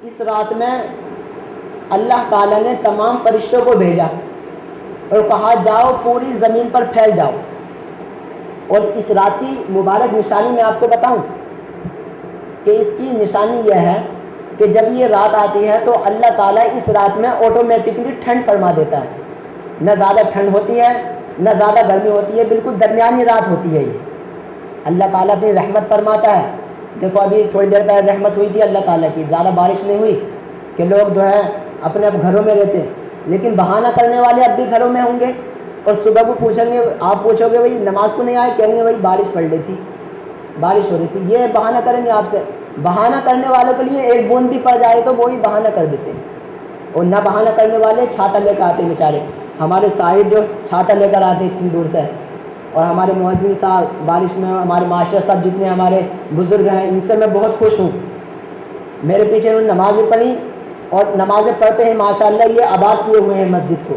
اس رات میں اللہ تعالیٰ نے تمام فرشتوں کو بھیجا اور کہا جاؤ پوری زمین پر پھیل جاؤ. اور اس رات کی مبارک نشانی میں آپ کو بتاؤں کہ اس کی نشانی یہ ہے کہ جب یہ رات آتی ہے تو اللہ تعالیٰ اس رات میں آٹومیٹکلی ٹھنڈ فرما دیتا ہے. نہ زیادہ ٹھنڈ ہوتی ہے نہ زیادہ گرمی ہوتی ہے، بالکل درمیانی رات ہوتی ہے. یہ اللہ تعالیٰ اپنی رحمت فرماتا ہے. دیکھو ابھی تھوڑی دیر پہلے رحمت ہوئی تھی اللہ تعالیٰ کی، زیادہ بارش نہیں ہوئی کہ لوگ جو ہے اپنے گھروں میں رہتے، لیکن بہانہ کرنے والے اب بھی گھروں میں ہوں گے. اور صبح کو پوچھیں گے، آپ پوچھو گے بھائی نماز کو نہیں آئے، کہیں گے بھائی بارش پڑ رہی تھی، بارش ہو رہی تھی. یہ بہانہ کریں گے آپ سے. بہانہ کرنے والوں کے لیے ایک بوند بھی پڑ جائے تو وہ بھی بہانہ کر دیتے ہیں. اور نہ بہانہ کرنے والے چھاتا لے کر آتے بیچارے. ہمارے صاحب جو چھاتا لے کر آتے اتنی دور سے، اور ہمارے مؤذن صاحب بارش میں، ہمارے معاشرہ صاحب جتنے ہمارے بزرگ ہیں ان سے میں بہت خوش ہوں. میرے پیچھے انہوں نے نمازیں پڑھی اور نمازیں پڑھتے ہیں ماشاءاللہ، یہ آباد کیے ہوئے ہیں مسجد کو.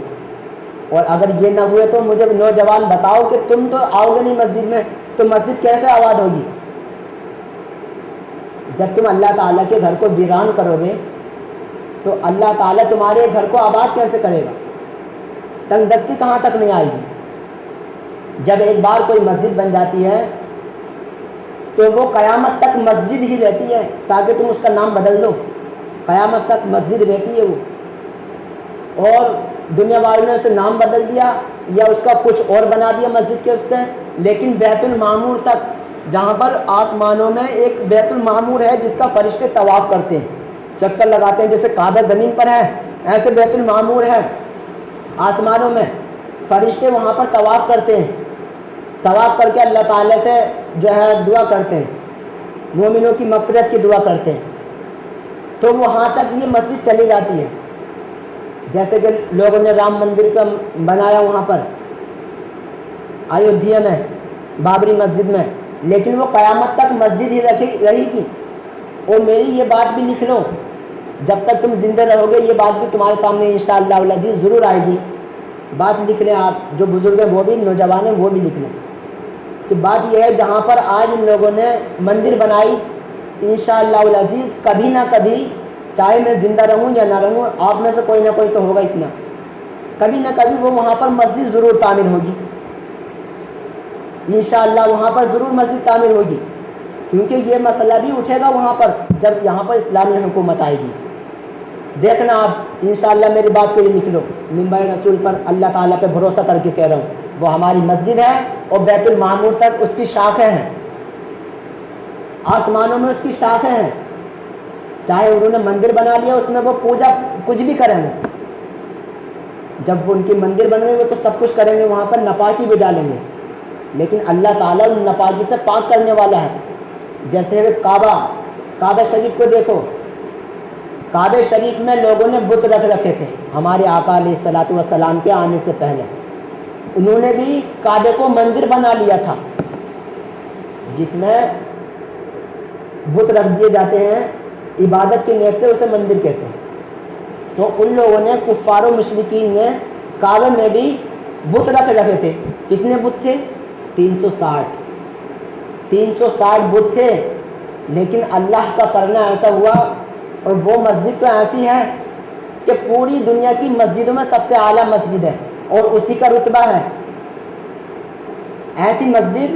اور اگر یہ نہ ہوئے تو مجھے نوجوان بتاؤ کہ تم تو آؤ گے نہیں مسجد میں تو مسجد کیسے آباد ہوگی؟ جب تم اللہ تعالیٰ کے گھر کو ویران کرو گے تو اللہ تعالیٰ تمہارے گھر کو آباد کیسے کرے گا؟ تنگ دستی کہاں تک نہیں آئے گی؟ جب ایک بار کوئی مسجد بن جاتی ہے تو وہ قیامت تک مسجد ہی رہتی ہے، تاکہ تم اس کا نام بدل دو. قیامت تک مسجد رہتی ہے وہ. اور دنیا والوں نے اسے نام بدل دیا یا اس کا کچھ اور بنا دیا مسجد کے اس سے، لیکن بیت المعمور تک، جہاں پر آسمانوں میں ایک بیت المعمور ہے جس کا فرشتے طواف کرتے ہیں، چکر لگاتے ہیں. جیسے کعبہ زمین پر ہے ایسے بیت المعمور ہے آسمانوں میں. فرشتے وہاں پر طواف کرتے ہیں، طواف کر کے اللہ تعالیٰ سے جو ہے دعا کرتے ہیں، مومنوں کی مغفرت کی دعا کرتے ہیں. تو وہاں تک یہ مسجد چلی جاتی ہے. جیسے کہ لوگوں نے رام مندر کا بنایا وہاں پر ایودھیا میں بابری مسجد میں، لیکن وہ قیامت تک مسجد ہی رہی گی. اور میری یہ بات بھی لکھ لو، جب تک تم زندہ رہو گے یہ بات بھی تمہارے سامنے انشاءاللہ العزیز ضرور آئے گی. بات لکھ لیں آپ، جو بزرگ ہیں وہ بھی، نوجوان ہیں وہ بھی لکھ لیں. کہ بات یہ ہے جہاں پر آج ان لوگوں نے مندر بنائی، انشاءاللہ العزیز کبھی نہ کبھی، چاہے میں زندہ رہوں یا نہ رہوں، آپ میں سے کوئی نہ کوئی تو ہوگا اتنا، کبھی نہ کبھی وہ وہاں پر مسجد ضرور تعمیر ہوگی. انشاءاللہ وہاں پر ضرور مسجد تعمیر ہوگی، کیونکہ یہ مسئلہ بھی اٹھے گا وہاں پر جب یہاں پر اسلامی حکومت آئے گی. دیکھنا آپ انشاءاللہ، میری بات کو یہ لکھ لو منبر رسول پر، اللہ تعالیٰ پہ بھروسہ کر کے کہہ رہا ہوں، وہ ہماری مسجد ہے اور بیت المعمور تک اس کی شاخیں ہیں، آسمانوں میں اس کی شاخیں ہیں. چاہے انہوں نے مندر بنا لیا اس میں وہ پوجا کچھ بھی کریں گے، جب وہ ان کی مندر بن گئے وہ تو سب کچھ کریں گے، وہاں پر نپاکی بھی ڈالیں گے، لیکن اللہ تعالیٰ ان نپاکی سے پاک کرنے والا ہے. جیسے کعبہ شریف کو دیکھو، کعبہ شریف میں لوگوں نے بت رکھ رکھے تھے. ہمارے آقا علیہ الصلوۃ والسلام کے آنے سے پہلے انہوں نے بھی کعبے کو مندر بنا لیا تھا جس میں بت رکھ دیے جاتے ہیں، عبادت کی نیت سے اسے مندر کہتے ہیں. تو ان لوگوں نے، کفار و مشرکین نے، کعبے میں بھی بت رکھ رکھے تھے. کتنے بت تھے؟ 360 بت تھے. لیکن اللہ کا کرنا ایسا ہوا، اور وہ مسجد تو ایسی ہے کہ پوری دنیا کی مسجدوں میں سب سے اعلیٰ مسجد ہے اور اسی کا رتبہ ہے. ایسی مسجد،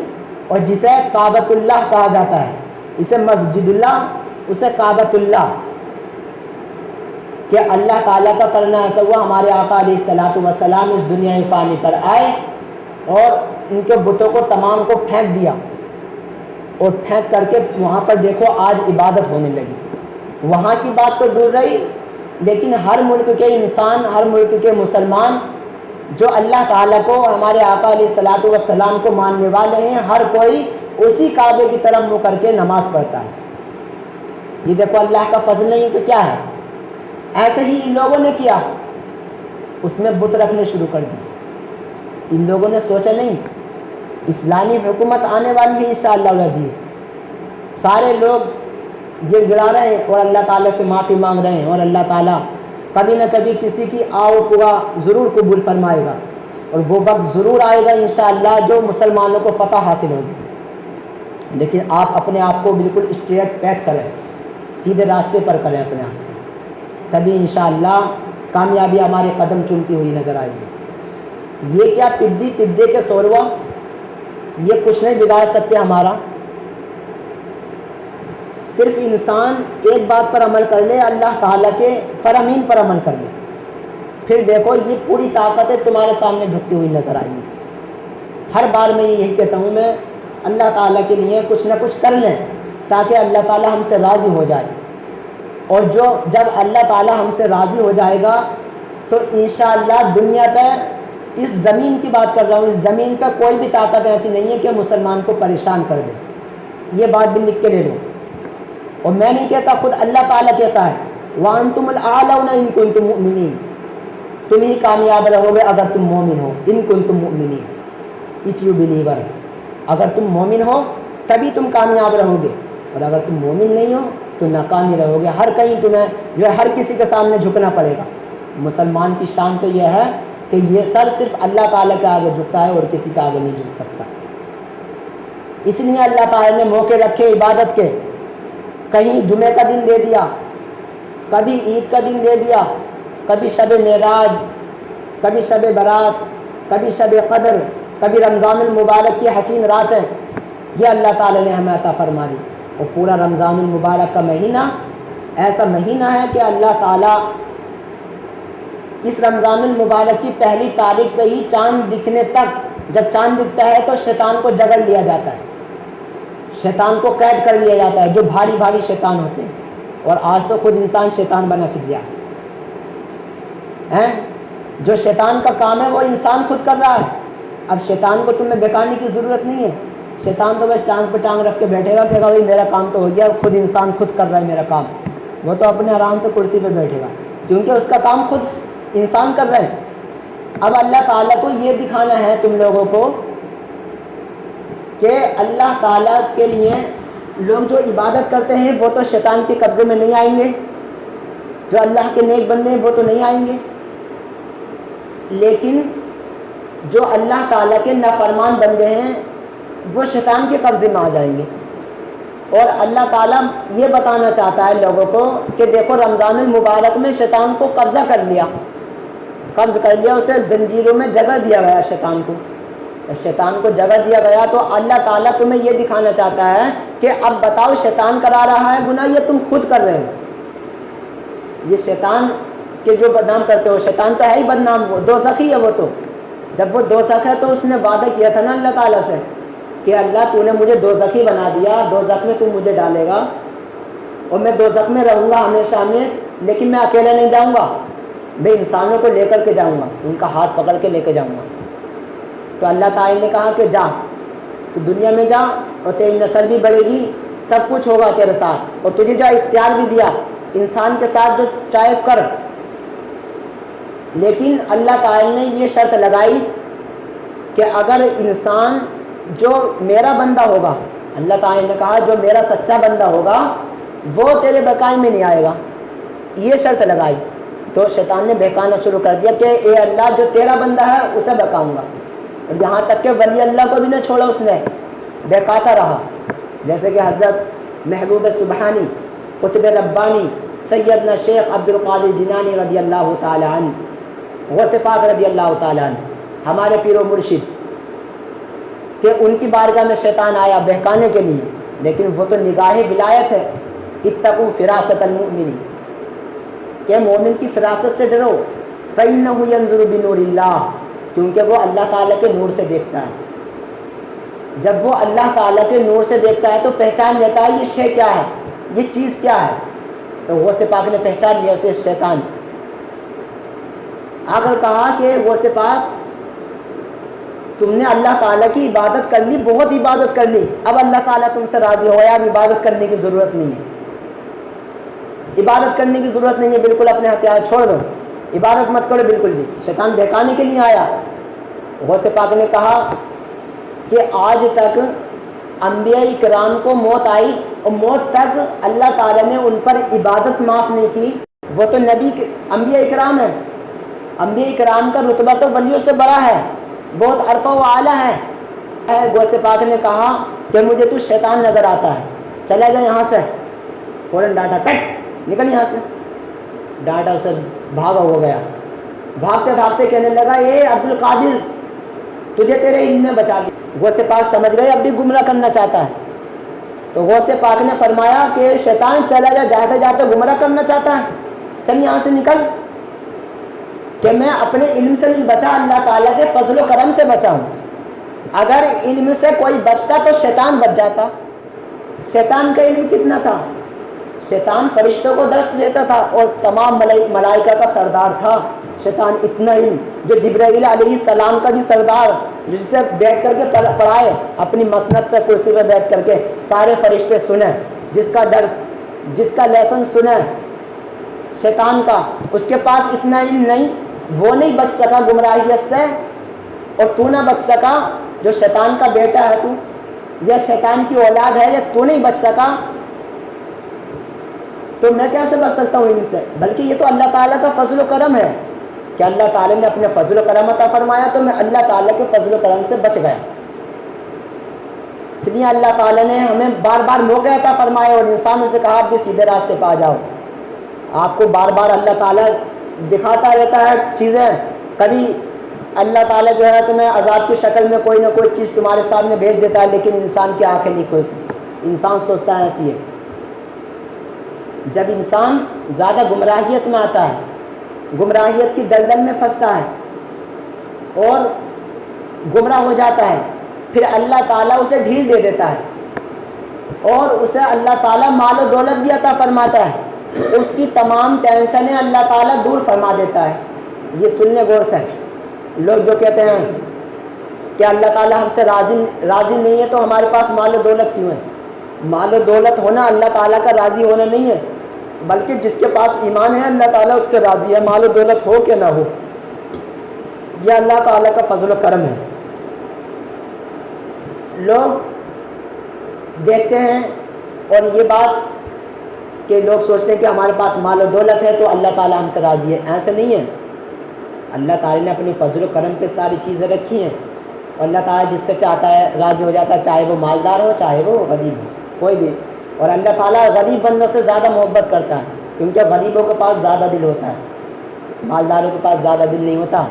اور جسے کعبۃ اللہ کہا جاتا ہے، اسے مسجد اللہ، اسے کعبۃ اللہ، کہ اللہ تعالیٰ کا کرنا ایسا ہوا، ہمارے آقا علیہ الصلوۃ والسلام اس دنیا فانی پر آئے اور ان کے بتوں کو تمام کو پھینک دیا، اور پھینک کر کے وہاں پر دیکھو آج عبادت ہونے لگی. وہاں کی بات تو دور رہی، لیکن ہر ملک کے انسان، ہر ملک کے مسلمان جو اللہ تعالیٰ کو، ہمارے آقا علیہ الصلوۃ والسلام کو ماننے والے ہیں، ہر کوئی اسی کعبے کی طرف منہ کر کے نماز پڑھتا ہے. یہ دیکھو اللہ کا فضل نہیں تو کیا ہے. ایسے ہی ان لوگوں نے کیا، اس میں بت رکھنے شروع کر دی. ان لوگوں نے سوچا نہیں اسلامی حکومت آنے والی ہے انشاءاللہ العزیز، سارے لوگ یہ گڑا رہے ہیں اور اللہ تعالیٰ سے معافی مانگ رہے ہیں، اور اللہ تعالیٰ کبھی نہ کبھی کسی کی آؤ پگا ضرور قبول فرمائے گا، اور وہ وقت ضرور آئے گا انشاءاللہ جو مسلمانوں کو فتح حاصل ہوگی. لیکن آپ اپنے آپ کو بالکل اسٹریٹ پیٹ کریں، سیدھے راستے پر کریں اپنے آپ کو. تبھی انشاءاللہ کامیابی ہمارے قدم چومتی ہوئی نظر آئے گی۔ یہ کیا پدی پدے کے سوروا، یہ کچھ نہیں بگاڑ سکتے ہمارا۔ صرف انسان ایک بات پر عمل کر لے، اللہ تعالیٰ کے فرامین پر عمل کر لے، پھر دیکھو یہ پوری طاقتیں تمہارے سامنے جھکتی ہوئی نظر آئیں گی۔ ہر بار میں یہی کہتا ہوں، میں اللہ تعالیٰ کے لیے کچھ نہ کچھ کر لیں تاکہ اللہ تعالیٰ ہم سے راضی ہو جائے، اور جب اللہ تعالیٰ ہم سے راضی ہو جائے گا تو انشاءاللہ دنیا پہ، اس زمین کی بات کر رہا ہوں، اس زمین پہ کوئی بھی طاقت ایسی نہیں ہے کہ مسلمان کو پریشان کر دے۔ یہ بات بھی لکھ کے لے لو، اور میں نہیں کہتا، خود اللہ تعالیٰ کہتا ہے وَأَنْتُمُ الْأَعْلَوْنَ إِن كُنتُم مُؤْمِنِينَ، تم ہی کامیاب رہو گے اگر تم مومن ہو۔ ان کنتم مؤمنین، اف یو بلیور، اگر تم مومن ہو تبھی تم کامیاب رہو گے، اور اگر تم مومن نہیں ہو تو ناکامی رہو گے۔ ہر کہیں تمہیں جو ہے ہر کسی کے سامنے جھکنا پڑے گا۔ مسلمان کی شان تو یہ ہے کہ یہ سر صرف اللہ تعالیٰ کے آگے جھکتا ہے اور کسی کے آگے نہیں جھک سکتا۔ اس لیے اللہ تعالیٰ نے موقع رکھے عبادت کے، کہیں جمعے کا دن دے دیا، کبھی عید کا دن دے دیا، کبھی شب معراج، کبھی شب برات، کبھی شب قدر، کبھی رمضان المبارک کی حسین راتیں، یہ اللہ تعالیٰ نے ہمیں عطا فرما دی۔ اور پورا رمضان المبارک کا مہینہ ایسا مہینہ ہے کہ اللہ تعالیٰ اس رمضان المبارک کی پہلی تاریخ سے ہی چاند دکھنے تک، جب چاند دکھتا ہے تو شیطان کو جگڑ لیا جاتا ہے، شیطان کو قید کر لیا جاتا ہے، جو بھاری بھاری شیطان ہوتے ہیں۔ اور آج تو خود انسان شیطان بنا پھر گیا ہے، جو شیطان کا کام ہے وہ انسان خود کر رہا ہے۔ اب شیطان کو تمہیں بہکانے کی ضرورت نہیں ہے، شیطان تو بس ٹانگ پہ ٹانگ رکھ کے بیٹھے گا، کہے گا بھائی میرا کام تو ہو گیا، خود انسان خود کر رہا ہے میرا کام۔ وہ تو اپنے آرام سے کرسی پہ بیٹھے گا کیونکہ اس کا کام خود انسان کر رہے ہیں۔ اب اللہ تعالیٰ کو یہ دکھانا ہے تم لوگوں کو کہ اللہ تعالیٰ کے لیے لوگ جو عبادت کرتے ہیں وہ تو شیطان کے قبضے میں نہیں آئیں گے، جو اللہ کے نیک بندے ہیں وہ تو نہیں آئیں گے، لیکن جو اللہ تعالیٰ کے نافرمان بندے ہیں وہ شیطان کے قبضے میں آ جائیں گے۔ اور اللہ تعالیٰ یہ بتانا چاہتا ہے لوگوں کو کہ دیکھو رمضان المبارک میں شیطان کو قبضہ کر لیا، اسے زنجیروں میں جگہ دیا گیا شیطان کو۔ جب شیطان کو جگہ دیا گیا تو اللہ تعالیٰ تمہیں یہ دکھانا چاہتا ہے کہ اب بتاؤ شیطان کرا رہا ہے گناہ، یہ تم خود کر رہے ہو۔ یہ شیطان کے جو بدنام کرتے ہو، شیطان تو ہے ہی بدنام، وہ دوزخی ہے۔ وہ تو جب وہ دوزخ ہے تو اس نے وعدہ کیا تھا نا اللہ تعالیٰ سے کہ اللہ تو نے مجھے دوزخی بنا دیا، دوزخ میں تو مجھے ڈالے گا اور میں دوزخ میں رہوں گا ہمیشہ ہمیشہ، لیکن میں اکیلا نہیں جاؤں گا، میں انسانوں کو لے کر کے جاؤں گا، ان کا ہاتھ پکڑ کے لے کے جاؤں گا۔ تو اللہ تعالیٰ نے کہا کہ جا، تو دنیا میں جا اور تیری نسل بھی بڑھے گی، سب کچھ ہوگا تیرے ساتھ، اور تجھے جو اختیار بھی دیا انسان کے ساتھ جو چاہے کر۔ لیکن اللہ تعالیٰ نے یہ شرط لگائی کہ اگر انسان جو میرا بندہ ہوگا، اللہ تعالیٰ نے کہا جو میرا سچا بندہ ہوگا وہ تیرے بہکانے میں نہیں آئے گا، یہ شرط لگائی۔ تو شیطان نے بہکانا شروع کر دیا کہ اے اللہ جو تیرا بندہ ہے اسے بہکاؤں گا، اور یہاں تک کہ ولی اللہ کو بھی نہ چھوڑا، اس نے بہکاتا رہا، جیسے کہ حضرت محبوب سبحانی قطب ربانی سیدنا شیخ عبد القادر جیلانی رضی اللہ تعالی عنہ، غوث پاک رضی اللہ تعالی عنہ، ہمارے پیر و مرشد، کہ ان کی بارگاہ میں شیطان آیا بہکانے کے لیے، لیکن وہ تو نگاہ ولایت ہے، اتقوا فراست المؤمن، کہ مومن کی فراست سے ڈرو، فإنہ ینظر بنور اللہ، کیونکہ وہ اللہ تعالیٰ کے نور سے دیکھتا ہے۔ جب وہ اللہ تعالیٰ کے نور سے دیکھتا ہے تو پہچان لیتا ہے یہ شے کیا ہے، یہ چیز کیا ہے۔ تو غوث پاک نے پہچان لیا اسے شیطان، اگر کہا کہ غوث پاک تم نے اللہ تعالیٰ کی عبادت کر لی، بہت عبادت کر لی، اب اللہ تعالیٰ تم سے راضی ہو گیا، اب عبادت کرنے کی ضرورت نہیں ہے، عبادت کرنے کی ضرورت نہیں ہے، بالکل اپنے ہتھیار چھوڑ دو، عبادت مت کرو بالکل بھی۔ شیطان بہکانے کے لیے آیا۔ غوث پاک نے کہا کہ آج تک انبیاء کرام کو موت آئی اور موت تک اللہ تعالیٰ نے ان پر عبادت معاف نہیں کی، وہ تو نبی انبیاء کرام ہیں، انبیاء کرام کا رتبہ تو ولیوں سے بڑا ہے، بہت عرفہ و اعلیٰ ہے۔ غوث پاک نے کہا کہ مجھے تو شیطان نظر آتا ہے، چلا جا یہاں سے، فوراً ڈانٹا، کٹ نکل یہاں سے۔ ڈانٹا اسے, بھاگا ہوا گیا. بھاگتے بھاگتے کہنے لگا اے عبد القادر تجھے تیرے علم میں بچا لیا. غوث پاک سمجھ گئے اب بھی گمراہ کرنا چاہتا ہے, تو غوث پاک نے فرمایا کہ شیطان چلا جا, جاتے جاتے گمراہ کرنا چاہتا ہے, چل یہاں سے نکل. کہ میں اپنے علم سے نہیں بچا, اللہ تعالیٰ کے فضل و کرم سے بچا ہوں. اگر علم سے کوئی بچتا تو شیطان بچ جاتا. شیطان کا علم کتنا تھا؟ شیطان فرشتوں کو درس دیتا تھا اور تمام ملائکہ کا سردار تھا. شیطان اتنا علم, جو جبرائیل علیہ السلام کا بھی سردار, جس سے بیٹھ کر کے پڑھائے اپنی مسند پہ کرسی پہ بیٹھ کر کے, سارے فرشتے سنیں, جس کا درس جس کا لیسن سنیں شیطان کا, اس کے پاس اتنا علم نہیں, وہ نہیں بچ سکا گمراہیت سے, اور تو نہ بچ سکا جو شیطان کا بیٹا ہے تو, یا شیطان کی اولاد ہے, یا تو نہیں بچ سکا تو میں کیسے بچ سکتا ہوں ان سے؟ بلکہ یہ تو اللہ تعالیٰ کا فضل و کرم ہے کہ اللہ تعالیٰ نے اپنے فضل و کرم عطا فرمایا, تو میں اللہ تعالیٰ کے فضل و کرم سے بچ گیا. اس لیے اللہ تعالیٰ نے ہمیں بار بار موقع عطا فرمایا اور انسانوں سے کہا آپ بھی سیدھے راستے پہ آ جاؤ. آپ کو بار بار اللہ تعالیٰ دکھاتا رہتا ہے چیزیں. کبھی اللہ تعالیٰ جو ہے تمہیں عذاب کی شکل میں کوئی نہ کوئی چیز تمہارے سامنے بھیج دیتا ہے, لیکن انسان کی آنکھیں نہیں کھلتی. انسان سوچتا ہے ایسی ہے. جب انسان زیادہ گمراہیت میں آتا ہے, گمراہیت کی دلدل میں پھنستا ہے اور گمراہ ہو جاتا ہے, پھر اللہ تعالیٰ اسے ڈھیل دے دیتا ہے اور اسے اللہ تعالیٰ مال و دولت بھی عطا فرماتا ہے. اس کی تمام ٹینشنیں اللہ تعالیٰ دور فرما دیتا ہے. یہ سن لیں غور سے, لوگ جو کہتے ہیں کہ اللہ تعالیٰ ہم سے راضی نہیں ہے تو ہمارے پاس مال و دولت کیوں ہے؟ مال و دولت ہونا اللہ تعالیٰ کا راضی ہونا نہیں ہے, بلکہ جس کے پاس ایمان ہے اللہ تعالیٰ اس سے راضی ہے, مال و دولت ہو کہ نہ ہو. یہ اللہ تعالیٰ کا فضل و کرم ہے. لوگ دیکھتے ہیں اور یہ بات کہ لوگ سوچتے ہیں کہ ہمارے پاس مال و دولت ہے تو اللہ تعالیٰ ہم سے راضی ہے. ایسا نہیں ہے. اللہ تعالیٰ نے اپنی فضل و کرم پہ ساری چیزیں رکھی ہیں, اور اللہ تعالیٰ جس سے چاہتا ہے راضی ہو جاتا ہے, چاہے وہ مالدار ہو چاہے وہ غریب ہو, کوئی بھی. اور اللہ تعالیٰ غریب بندوں سے زیادہ محبت کرتا ہے, کیونکہ غریبوں کے پاس زیادہ دل ہوتا ہے, مالداروں کے پاس زیادہ دل نہیں ہوتا.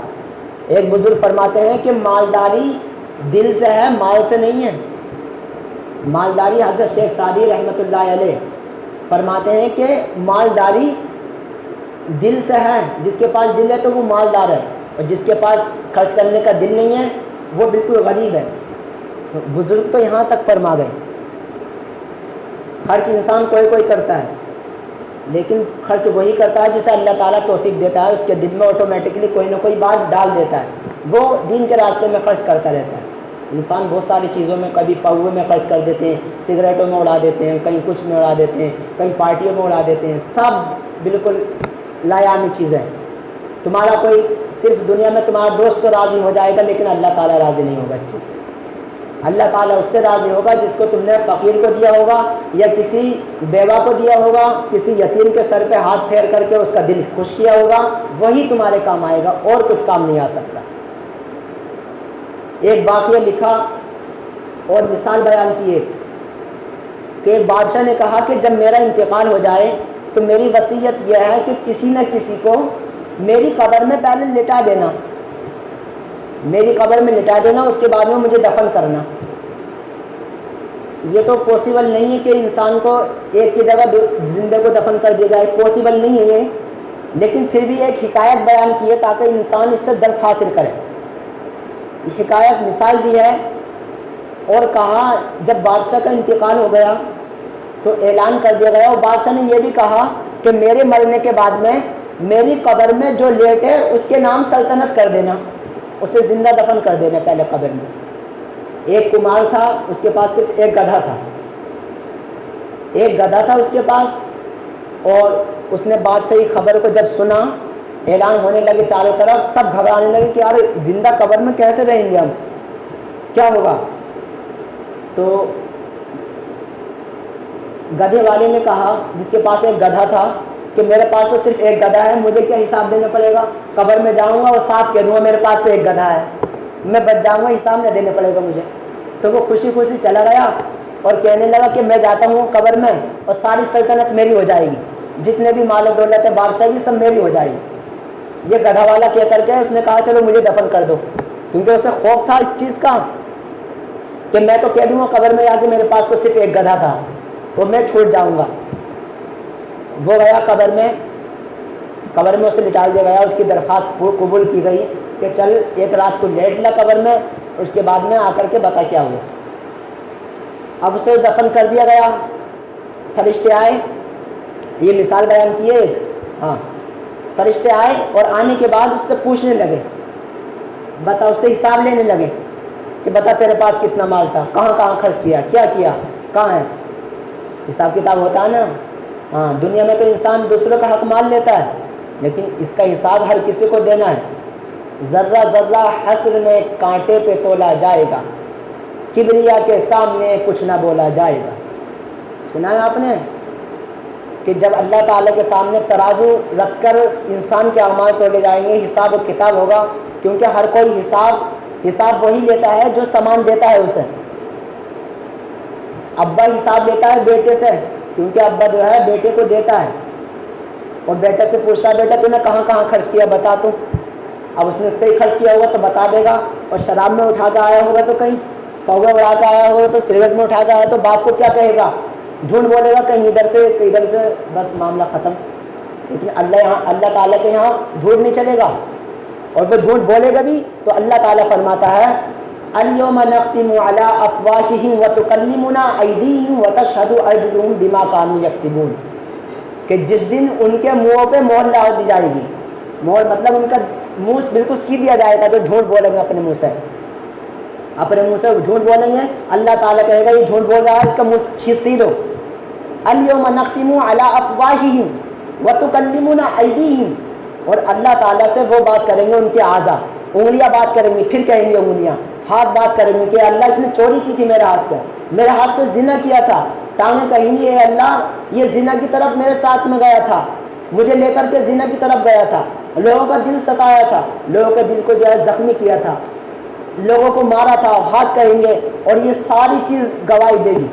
ایک بزرگ فرماتے ہیں کہ مالداری دل سے ہے, مال سے نہیں ہے. مالداری, حضرت شیخ سعدی رحمۃ اللہ علیہ فرماتے ہیں کہ مالداری دل سے ہے, جس کے پاس دل ہے تو وہ مالدار ہے, اور جس کے پاس خرچ کرنے کا دل نہیں ہے وہ بالکل غریب ہے. تو بزرگ تو یہاں تک فرما گئے. خرچ انسان کوئی کرتا ہے, لیکن خرچ وہی کرتا ہے جسے اللہ تعالیٰ توفیق دیتا ہے. اس کے دل میں آٹومیٹکلی کوئی نہ کوئی بات ڈال دیتا ہے, وہ دین کے راستے میں خرچ کرتا رہتا ہے. انسان بہت ساری چیزوں میں, کبھی پوے میں خرچ کر دیتے ہیں, سگریٹوں میں اڑا دیتے ہیں, کہیں کچھ میں اڑا دیتے ہیں, کہیں پارٹیوں میں اڑا دیتے ہیں. سب بالکل لایعانی چیزیں. تمہارا کوئی صرف دنیا میں تمہارا دوست تو راضی ہو جائے گا, لیکن اللہ تعالیٰ راضی نہیں ہوگا اس چیز سے. اللہ تعالیٰ اس سے راضی ہوگا جس کو تم نے فقیر کو دیا ہوگا, یا کسی بیوہ کو دیا ہوگا, کسی یتیم کے سر پہ ہاتھ پھیر کر کے اس کا دل خوش کیا ہوگا, وہی تمہارے کام آئے گا, اور کچھ کام نہیں آ سکتا. ایک واقعہ لکھا اور مثال بیان کی ہے کہ ایک بادشاہ نے کہا کہ جب میرا انتقال ہو جائے تو میری وصیت یہ ہے کہ کسی نہ کسی کو میری قبر میں پہلے لٹا دینا, میری قبر میں لٹا دینا, اس کے بعد میں مجھے دفن کرنا. یہ تو پاسبل نہیں ہے کہ انسان کو ایک کی جگہ زندہ کو دفن کر دیا جائے, پاسبل نہیں ہے یہ, لیکن پھر بھی ایک حکایت بیان کی ہے تاکہ انسان اس سے درس حاصل کرے. یہ حکایت مثال دی ہے اور کہا جب بادشاہ کا انتقال ہو گیا تو اعلان کر دیا گیا, اور بادشاہ نے یہ بھی کہا کہ میرے مرنے کے بعد میں میری قبر میں جو لیٹے اس کے نام سلطنت کر دینا, اسے زندہ دفن کر دینا پہلے قبر میں. ایک کمار تھا, اس کے پاس صرف ایک گدھا تھا, ایک گدھا تھا اس کے پاس, اور اس نے بادشاہی خبر کو جب سنا, اعلان ہونے لگے چاروں طرف, سب گھبرانے لگے کہ یار زندہ قبر میں کیسے رہیں گے ہم, کیا ہوگا. تو گدھے والے نے کہا, جس کے پاس ایک گدھا تھا, کہ میرے پاس تو صرف ایک گدھا ہے, مجھے کیا حساب دینا پڑے گا, قبر میں جاؤں گا اور صاف کہہ دوں گا میرے پاس تو ایک گدھا ہے, میں بچ جاؤں گا, حساب نہ دینا پڑے گا مجھے. تو وہ خوشی خوشی چلا گیا اور کہنے لگا کہ میں جاتا ہوں قبر میں اور ساری سلطنت میری ہو جائے گی. جتنے بھی مال و دولت ہے بادشاہی سب میری ہو جائے گی۔ یہ گدھا والا کہہ کر کے اس نے کہا چلو مجھے دفن کر دو، کیونکہ اسے خوف تھا اس چیز کا کہ میں تو کہہ دوں گا قبر میں آ کے میرے پاس تو صرف ایک گدھا تھا تو میں چھوٹ جاؤں گا۔ وہ گیا قبر میں اسے لٹا دیا گیا، اس کی درخواست قبول کی گئی کہ چل ایک رات کو لیٹ لا قبر میں، اس کے بعد میں آ کر کے بتا کیا ہوا۔ اب اسے دفن کر دیا گیا، فرشتے آئے، یہ مثال بیان کیے، ہاں فرشتے آئے اور آنے کے بعد اس سے پوچھنے لگے، بتا، اس سے حساب لینے لگے کہ بتا تیرے پاس کتنا مال تھا، کہاں کہاں خرچ کیا، کیا کیا، کہاں ہے؟ حساب کتاب ہوتا ہے نا۔ ہاں دنیا میں تو انسان دوسروں کا حق مان لیتا ہے، لیکن اس کا حساب ہر کسی کو دینا ہے۔ ذرہ ذرہ حسر میں کانٹے پہ تولا جائے گا، کبریا کے سامنے کچھ نہ بولا جائے گا۔ سنا ہے آپ نے کہ جب اللہ تعالیٰ کے سامنے ترازو رکھ کر انسان کے اعمال تولے جائیں گے، حساب و کتاب ہوگا، کیونکہ ہر کوئی حساب وہی لیتا ہے جو سامان دیتا ہے اسے۔ ابا حساب لیتا ہے بیٹے سے، کیونکہ ابا جو ہے بیٹے کو دیتا ہے اور بیٹے سے پوچھتا ہے بیٹا تو نے کہاں کہاں خرچ کیا بتا تو۔ اب اس نے صحیح خرچ کیا ہوگا تو بتا دے گا، اور شراب میں اٹھا کے آیا ہوگا تو کہیں پوگا اڑا کے آیا ہوگا تو سگریٹ میں اٹھا کے آیا تو باپ کو کیا کہے گا؟ جھوٹ بولے گا کہیں ادھر سے کہیں ادھر سے، بس معاملہ ختم۔ لیکن اللہ تعالیٰ کے یہاں جھوٹ نہیں چلے گا، اور وہ جھوٹ بولے گا بھی تو اللہ تعالیٰ فرماتا ہے الیوم نختم علی افواہہم وتکلمنا ایدیہم وتشہد ارجلہم بما کانوا یکسبون، کہ جس دن ان کے منہوں پہ مہر لگا دی جائے گی، مہر مطلب ان کا منہ بالکل سی دیا جائے گا جو جھوٹ بولیں گے اپنے منہ سے جھوٹ بولیں گے، اللہ تعالیٰ کہے گا یہ جھوٹ بول رہا ہے، اس کا منہ سی دو۔ الیوم نختم علی افواہہم وتکلمنا ایدیہم، اور اللہ تعالیٰ سے وہ بات کریں گے ان کے اعضاء، انگلیاں بات کریں گی، پھر کہیں گے انگلیاں، ہاتھ بات کریں گے کہ اللہ اس نے چوری کی تھی میرے ہاتھ سے زنا کیا تھا، ٹانگیں کہیں گی اے اللہ یہ زنا کی طرف میرے ساتھ میں گیا تھا، مجھے لے کر کے زنا کی طرف گیا تھا، لوگوں کا دل ستایا تھا، لوگوں کے دل کو جو ہے زخمی کیا تھا، لوگوں کو مارا تھا، ہاتھ کہیں گے، اور یہ ساری چیز گواہی دے گی۔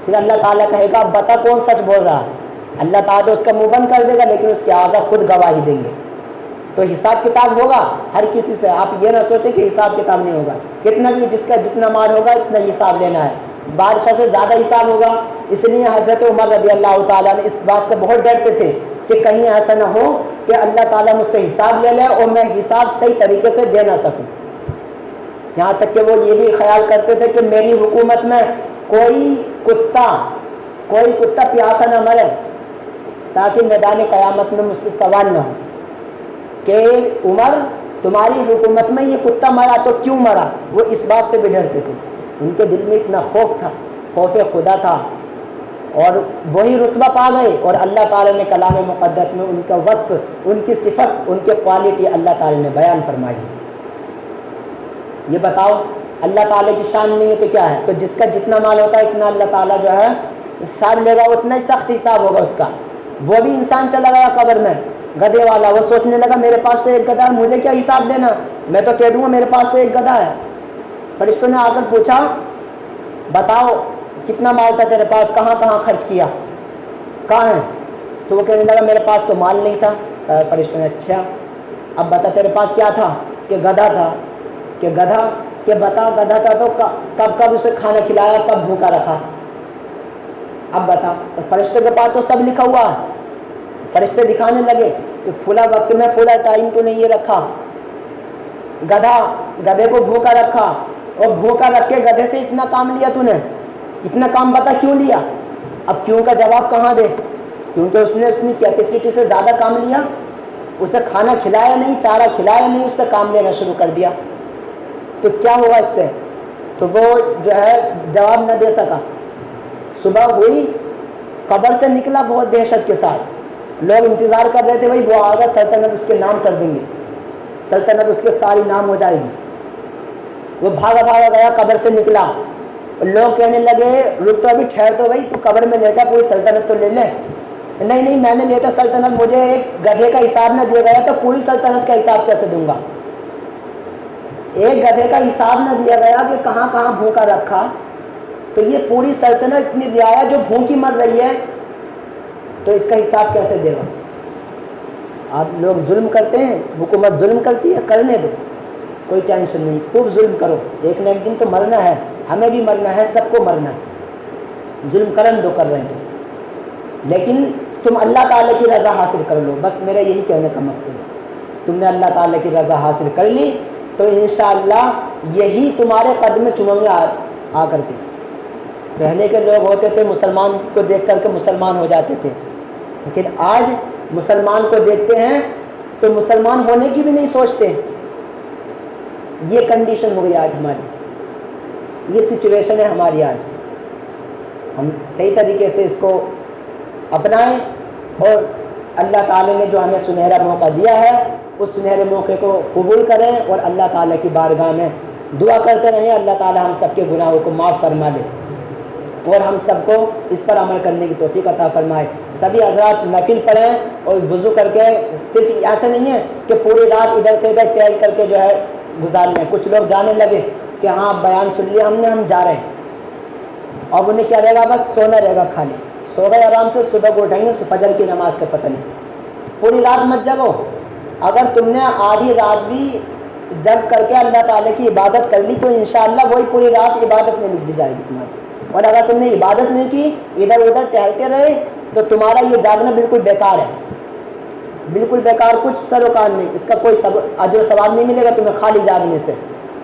پھر اللہ تعالیٰ کہے گا بتا کون سچ بول رہا ہے؟ اللہ تعالیٰ تو اس کا منہ بند کر دے گا، لیکن اس کے اعضاء خود گواہی دیں گے۔ تو حساب کتاب ہوگا ہر کسی سے، آپ یہ نہ سوچیں کہ حساب کتاب نہیں ہوگا، کتنا بھی جس کا جتنا مال ہوگا اتنا حساب لینا ہے، بادشاہ سے زیادہ حساب ہوگا۔ اس لیے حضرت عمر رضی اللہ تعالیٰ نے اس بات سے بہت ڈرتے تھے کہ کہیں ایسا نہ ہو کہ اللہ تعالیٰ مجھ سے حساب لے لے اور میں حساب صحیح طریقے سے دے نہ سکوں۔ یہاں تک کہ وہ یہ بھی خیال کرتے تھے کہ میری حکومت میں کوئی کتا پیاسا نہ مرے، تاکہ میدان قیامت میں مجھ سے سوال نہ ہو کہ عمر تمہاری حکومت میں یہ کتا مرا تو کیوں مرا۔ وہ اس بات سے بھی ڈرتے تھے، ان کے دل میں اتنا خوف تھا، خوف خدا تھا، اور وہی رتبہ پا گئے، اور اللہ تعالیٰ نے کلام مقدس میں ان کا وصف، ان کی صفت، ان کی کوالٹی اللہ تعالیٰ نے بیان فرمائی۔ یہ بتاؤ اللہ تعالیٰ کی شان نہیں ہے تو کیا ہے؟ تو جس کا جتنا مال ہوتا ہے اتنا اللہ تعالیٰ جو ہے حساب لے گا، اتنا ہی سخت حساب ہوگا اس کا۔ وہ بھی انسان چلا گیا قبر میں گدھے والا، وہ سوچنے لگا میرے پاس تو ایک گدھا ہے، مجھے کیا حساب دینا، میں تو کہہ دوں گا میرے پاس تو ایک گدھا ہے۔ فرشتوں نے آ کر پوچھا بتاؤ کتنا مال تھا تیرے پاس، کہاں کہاں خرچ کیا، کہاں ہے؟ تو وہ کہنے لگا میرے پاس تو مال نہیں تھا۔ فرشتوں نے اچھا اب بتا تیرے پاس کیا تھا؟ کہ گدھا تھا۔ کہ گدھا، کہ بتا گدھا تھا تو کب اسے کھانا کھلایا، کب بھوکا رکھا، اب بتا۔ فرشتے کے پاس تو سب لکھا ہوا ہے۔ فرشتے دکھانے لگے کہ فلا وقت میں فلا ٹائم تو نے یہ رکھا، گدھے کو بھوکا رکھا، اور بھوکا رکھ کے گدھے سے اتنا کام لیا تو نے، اتنا کام بتا کیوں لیا؟ اب کیوں کا جواب کہاں دے، کیونکہ اس نے اپنی کیپیسٹی سے زیادہ کام لیا، اسے کھانا کھلایا نہیں، چارہ کھلایا نہیں، اس سے کام لینا شروع کر دیا، تو کیا ہوا اس سے؟ تو وہ جو ہے جواب نہ دے سکا۔ صبح ہوئی، قبر سے نکلا بہت دہشت کے ساتھ، لوگ انتظار کر رہے تھے بھائی وہ آگا سلطنت اس کے نام کر دیں گے، سلطنت اس کے ساری نام ہو جائے گی۔ وہ بھاگا گیا، قبر سے نکلا، لوگ کہنے لگے رک تو ابھی ٹھہر تو بھائی، تو قبر میں لیٹا پوری سلطنت تو لے لے۔ نہیں میں نے لیتا سلطنت، مجھے ایک گدھے کا حساب نہ دیا گیا تو پوری سلطنت کا حساب کیسے دوں گا؟ ایک گدھے کا حساب نہ دیا گیا کہ کہاں کہاں بھوکا رکھا، تو یہ پوری سلطنت اتنی رعایا جو بھوکی مر رہی ہے، تو اس کا حساب کیسے دے گا؟ آپ لوگ ظلم کرتے ہیں، حکومت ظلم کرتی ہے، کرنے دو، کوئی ٹینشن نہیں، خوب ظلم کرو، ایک نہ ایک دن تو مرنا ہے، ہمیں بھی مرنا ہے، سب کو مرنا ہے، ظلم کرن دو کر رہے ہیں تو، لیکن تم اللہ تعالیٰ کی رضا حاصل کر لو، بس میرا یہی کہنے کا مقصد ہے۔ تم نے اللہ تعالیٰ کی رضا حاصل کر لی تو انشاءاللہ یہی تمہارے قدم چومیں گے آ کر کے۔ پہلے کے لوگ ہوتے تھے مسلمان کو دیکھ کر کے مسلمان ہو جاتے تھے، لیکن آج مسلمان کو دیکھتے ہیں تو مسلمان ہونے کی بھی نہیں سوچتے۔ یہ کنڈیشن ہو گئی آج ہماری، یہ سچویشن ہے ہماری آج۔ ہم صحیح طریقے سے اس کو اپنائیں اور اللہ تعالیٰ نے جو ہمیں سنہرا موقع دیا ہے اس سنہرے موقع کو قبول کریں اور اللہ تعالیٰ کی بارگاہ میں دعا کرتے رہیں اللہ تعالیٰ ہم سب کے گناہوں کو معاف فرما لے اور ہم سب کو اس پر عمل کرنے کی توفیق عطا فرمائے۔ سبھی حضرات نفل پڑھیں اور وضو کر کے، صرف ایسا نہیں ہے کہ پوری رات ادھر سے ادھر ٹہل کر کے جو ہے گزار لیں۔ کچھ لوگ جانے لگے کہ ہاں بیان سن لیا ہم نے، ہم جا رہے ہیں، اور انہیں کیا رہے گا، بس سونا رہے گا، خالی سو گئے آرام سے، صبح کو اٹھیں گے فجر کی نماز کا پتہ نہیں۔ پوری رات مت جگو، اگر تم نے آدھی رات بھی جگ کر کے اللہ تعالیٰ کی عبادت کر لی تو انشاءاللہ وہی پوری رات عبادت میں لکھ دی جائے گی تمہاری، اور اگر تم نے عبادت نہیں کی، ادھر ادھر ٹہلتے رہے تو تمہارا یہ جاگنا بالکل بیکار ہے، بالکل بیکار، کچھ سروکار نہیں، اس کا کوئی اجر و ثواب نہیں ملے گا تمہیں خالی جاگنے سے۔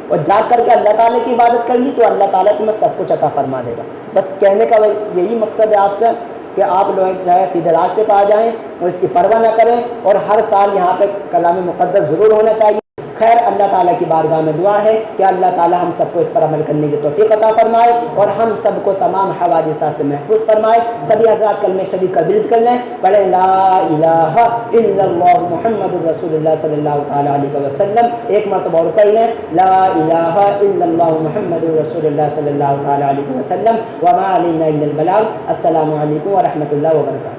اور جاگ کر کے اللہ تعالیٰ کی عبادت کر لی تو اللہ تعالیٰ تمہیں سب کچھ عطا فرما دے گا۔ بس کہنے کا یہی مقصد ہے آپ سے کہ آپ لوگ جو ہے سیدھے راستے پہ آ جائیں اور اس کی پرواہ نہ کریں، اور ہر سال یہاں پہ کلام مقدس ضرور ہونا چاہیے۔ خیر، اللہ تعالیٰ کی بارگاہ میں دعا ہے کہ اللہ تعالیٰ ہم سب کو اس پر عمل کرنے کی توفیق عطا فرمائے اور ہم سب کو تمام حوادثات سے محفوظ فرمائے۔ سبھی حضرات کلمہ شریف کا ورد کر لیں، پڑھیں لا الہ الا اللہ محمد الرسول اللہ صلی اللہ تعالیٰ علیہ وسلم، ایک مرتبہ اور پڑھ لیں لا الہ الا اللہ محمد الرسول اللہ صلی اللہ تعالیٰ علیہ وسلم، وما علینا الا البلاغ۔ السلام علیکم ورحمۃ اللہ وبرکاتہ۔